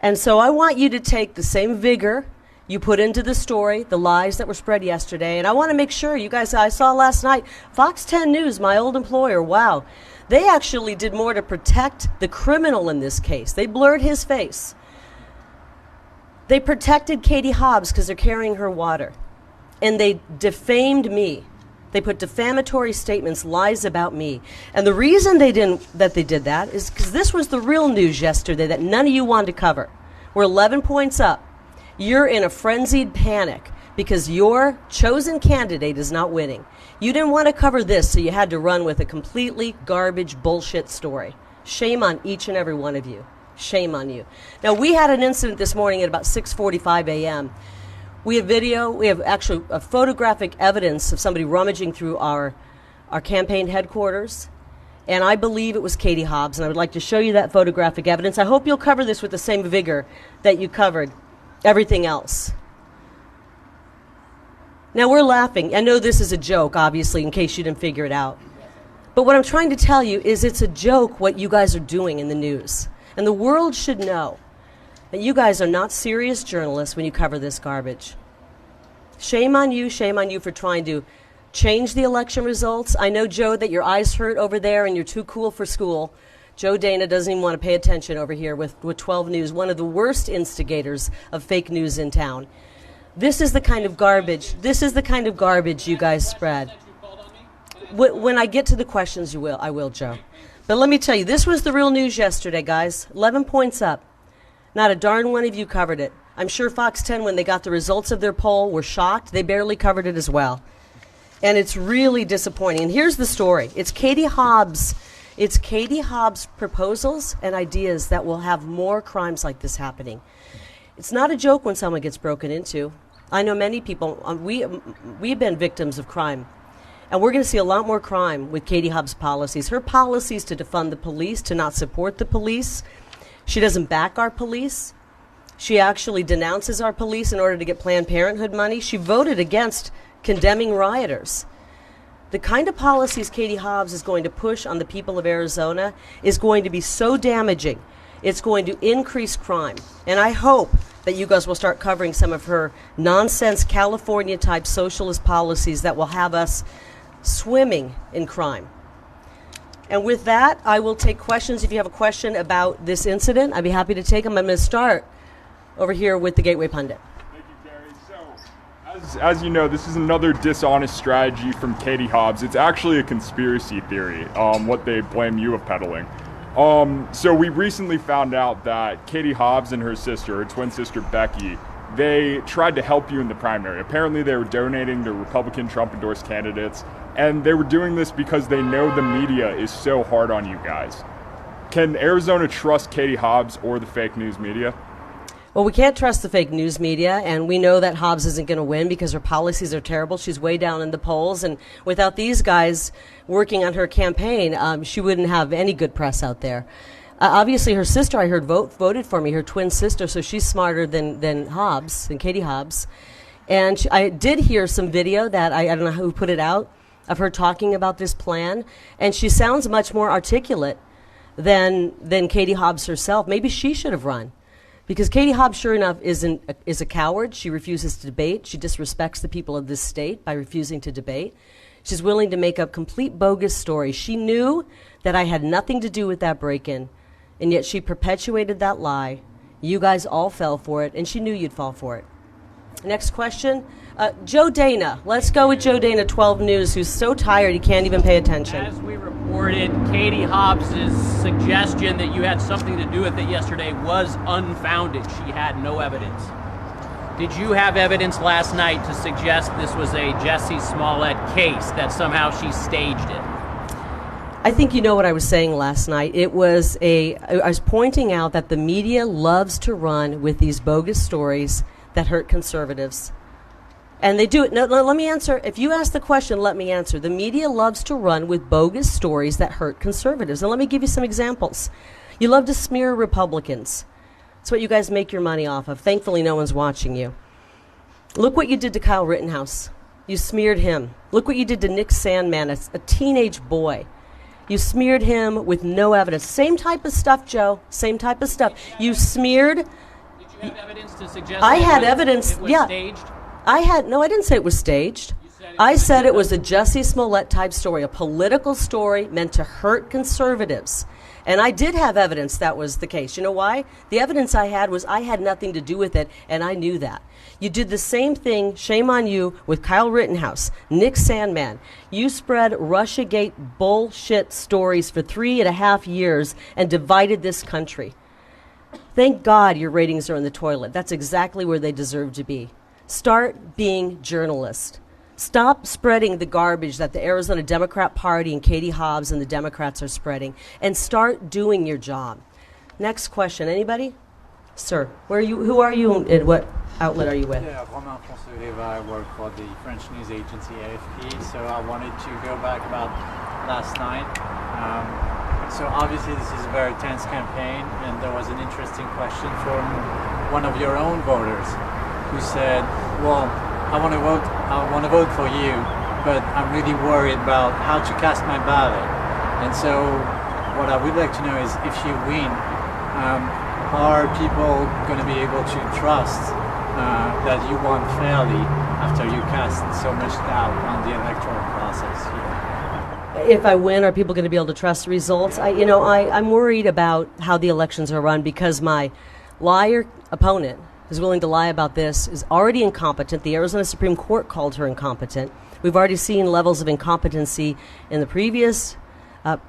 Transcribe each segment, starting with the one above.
And so I want you to take the same vigor you put into the story, the lies that were spread yesterday, and I want to make sure you guys, I saw last night, Fox 10 News, my old employer, wow, they actually did more to protect the criminal in this case. They blurred his face. They protected Katie Hobbs because they're carrying her water. And they defamed me. They put defamatory statements, lies about me. And the reason they did that is because this was the real news yesterday that none of you wanted to cover. We're 11 points up. You're in a frenzied panic because your chosen candidate is not winning. You didn't want to cover this, so you had to run with a completely garbage bullshit story. Shame on each and every one of you. Shame on you. Now, we had an incident this morning at about 6:45 a.m. We have video, we have actually a photographic evidence of somebody rummaging through our campaign headquarters, and I believe it was Katie Hobbs, and I would like to show you that photographic evidence. I hope you'll cover this with the same vigor that you covered everything else. Now, we're laughing. I know this is a joke, obviously, in case you didn't figure it out. But what I'm trying to tell you is it's a joke what you guys are doing in the news. And the world should know that you guys are not serious journalists when you cover this garbage. Shame on you for trying to change the election results. I know, Joe, that your eyes hurt over there and you're too cool for school. Joe Dana doesn't even want to pay attention over here with 12 News, one of the worst instigators of fake news in town. This is the kind of garbage you guys spread. When I get to the questions, I will, Joe. But let me tell you, this was the real news yesterday, guys. 11 points up. Not a darn one of you covered it. I'm sure Fox 10, when they got the results of their poll, were shocked. They barely covered it as well. And it's really disappointing. And here's the story. It's Katie Hobbs' proposals and ideas that will have more crimes like this happening. It's not a joke when someone gets broken into. I know many people, we've been victims of crime. And we're going to see a lot more crime with Katie Hobbs' policies. Her policies to defund the police, to not support the police. She doesn't back our police. She actually denounces our police in order to get Planned Parenthood money. She voted against condemning rioters. The kind of policies Katie Hobbs is going to push on the people of Arizona is going to be so damaging. It's going to increase crime. And I hope that you guys will start covering some of her nonsense California-type socialist policies that will have us swimming in crime. And with that, I will take questions. If you have a question about this incident, I'd be happy to take them. I'm going to start over here with the Gateway Pundit. Thank you, Carrie. So, as you know, this is another dishonest strategy from Katie Hobbs. It's actually a conspiracy theory, what they blame you of peddling. So we recently found out that Katie Hobbs and her sister, her twin sister Becky, they tried to help you in the primary. Apparently they were donating to Republican Trump-endorsed candidates, and they were doing this because they know the media is so hard on you guys. Can Arizona trust Katie Hobbs or the fake news media? Well, we can't trust the fake news media, and we know that Hobbs isn't going to win because her policies are terrible. She's way down in the polls, and without these guys working on her campaign, she wouldn't have any good press out there. Obviously, her sister, I heard, voted for me, her twin sister, so she's smarter than Hobbs, than Katie Hobbs. And I did hear some video that, I don't know who put it out, of her talking about this plan, and she sounds much more articulate than Katie Hobbs herself. Maybe she should have run. Because Katie Hobbs, sure enough, is a coward. She refuses to debate. She disrespects the people of this state by refusing to debate. She's willing to make up complete bogus stories. She knew that I had nothing to do with that break-in, and yet she perpetuated that lie. You guys all fell for it, and she knew you'd fall for it. Next question. Joe Dana. Let's go with Joe Dana, 12 News, who's so tired he can't even pay attention. As we reported, Katie Hobbs' suggestion that you had something to do with it yesterday was unfounded. She had no evidence. Did you have evidence last night to suggest this was a Jussie Smollett case, that somehow she staged it? I think you know what I was saying last night. I was pointing out that the media loves to run with these bogus stories that hurt conservatives. And they do it. No, let me answer. If you ask the question, let me answer. The media loves to run with bogus stories that hurt conservatives. And let me give you some examples. You love to smear Republicans. It's what you guys make your money off of. Thankfully, no one's watching you. Look what you did to Kyle Rittenhouse. You smeared him. Look what you did to Nick Sandmann, a teenage boy. You smeared him with no evidence. Same type of stuff, Joe. Same type of stuff. You smeared You have evidence to suggest I that had it was, evidence, it was yeah. staged? No, I didn't say it was staged. I said it was a Jussie Smollett type story, a political story meant to hurt conservatives. And I did have evidence that was the case. You know why? The evidence I had was I had nothing to do with it, and I knew that. You did the same thing, shame on you, with Kyle Rittenhouse, Nick Sandmann. You spread Russiagate bullshit stories for 3.5 years and divided this country. Thank God your ratings are in the toilet. That's exactly where they deserve to be. Start being journalists. Stop spreading the garbage that the Arizona Democrat Party and Katie Hobbs and the Democrats are spreading, and start doing your job. Next question. Anybody? Sir, where are you? Who are you and what outlet are you with? Yeah, Romain Fonsouleva. I work for the French news agency AFP, so I wanted to go back about last night. So obviously this is a very tense campaign, and there was an interesting question from one of your own voters who said, well, I want to vote for you, but I'm really worried about how to cast my ballot. And so what I would like to know is, if you win, are people going to be able to trust that you won fairly after you cast so much doubt on the electoral process here? If I win, are people going to be able to trust the results? I'm worried about how the elections are run because my liar opponent who's willing to lie about this is already incompetent. The Arizona Supreme Court called her incompetent. We've already seen levels of incompetency in the previous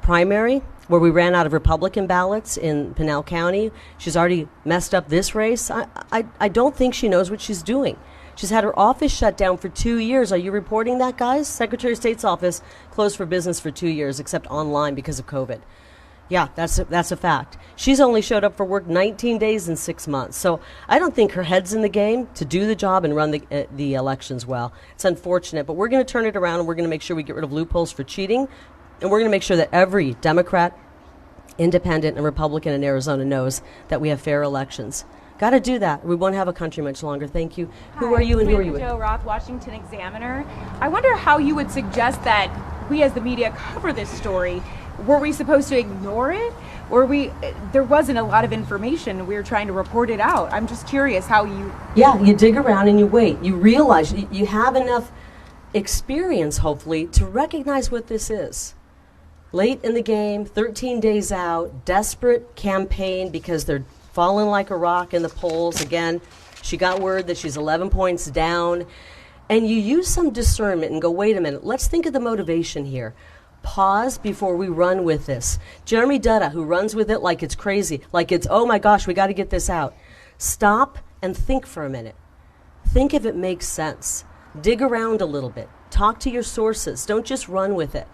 primary where we ran out of Republican ballots in Pinal County. She's already messed up this race. I don't think she knows what she's doing. She's had her office shut down for 2 years. Are you reporting that, guys? Secretary of State's office closed for business for 2 years, except online because of COVID. Yeah, that's a fact. She's only showed up for work 19 days in 6 months. So I don't think her head's in the game to do the job and run the elections well. It's unfortunate, but we're going to turn it around, and we're going to make sure we get rid of loopholes for cheating, and we're going to make sure that every Democrat, Independent, and Republican in Arizona knows that we have fair elections. Got to do that. We won't have a country much longer. Thank you. Hi, who are you and who are you with? Joe Roth, Washington Examiner. I wonder how you would suggest that we as the media cover this story. Were we supposed to ignore it? There wasn't a lot of information. We were trying to report it out. I'm just curious how you... Yeah, you dig around and you wait. You realize you have enough experience, hopefully, to recognize what this is. Late in the game, 13 days out, desperate campaign because they're falling like a rock in the polls. Again, she got word that she's 11 points down. And you use some discernment and go, wait a minute, let's think of the motivation here. Pause before we run with this. Jeremy Dutta, who runs with it like it's crazy, like it's, oh my gosh, we got to get this out. Stop and think for a minute. Think if it makes sense. Dig around a little bit. Talk to your sources. Don't just run with it.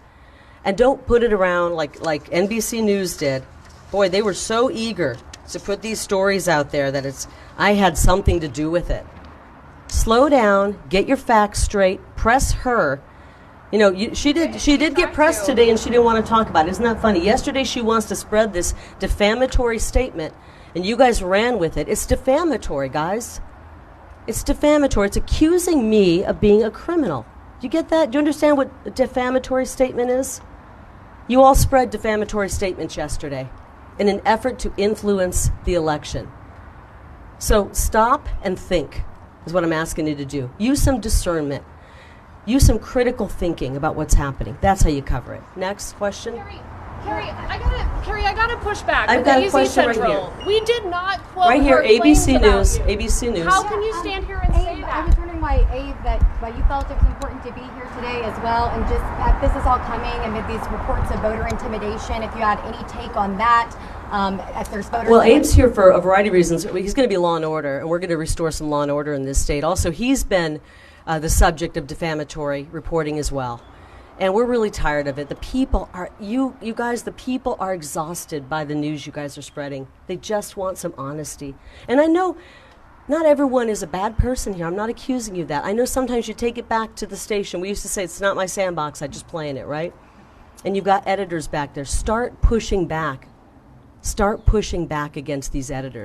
And don't put it around like NBC News did. Boy, they were so eager to put these stories out there that I had something to do with it. Slow down, get your facts straight, press her. You know, she did get pressed today, and she didn't want to talk about it. Isn't that funny? Yesterday she wants to spread this defamatory statement, and you guys ran with it. It's defamatory, guys. It's defamatory. It's accusing me of being a criminal. Do you get that? Do you understand what a defamatory statement is? You all spread defamatory statements yesterday in an effort to influence the election. So stop and think is what I'm asking you to do. Use some discernment. Use some critical thinking about what's happening. That's how you cover it. Next question. Carrie, I gotta push back. I've with got the a AZ question Central. right here. We did not quote Right here, her claims ABC about News. you. ABC News. How can you stand here and say Abe, that? I was wondering why you felt it was important to be here today as well, and just this is all coming amid these reports of voter intimidation. If you had any take on that, if there's voters. Well, Abe's here for a variety of reasons. He's going to be law and order, and we're going to restore some law and order in this state. Also, he's been the subject of defamatory reporting as well. And we're really tired of it. The people are, you guys, the people are exhausted by the news you guys are spreading. They just want some honesty. And I know not everyone is a bad person here. I'm not accusing you of that. I know sometimes you take it back to the station. We used to say, it's not my sandbox, I just play in it, right? And you've got editors back there. Start pushing back. Start pushing back against these editors.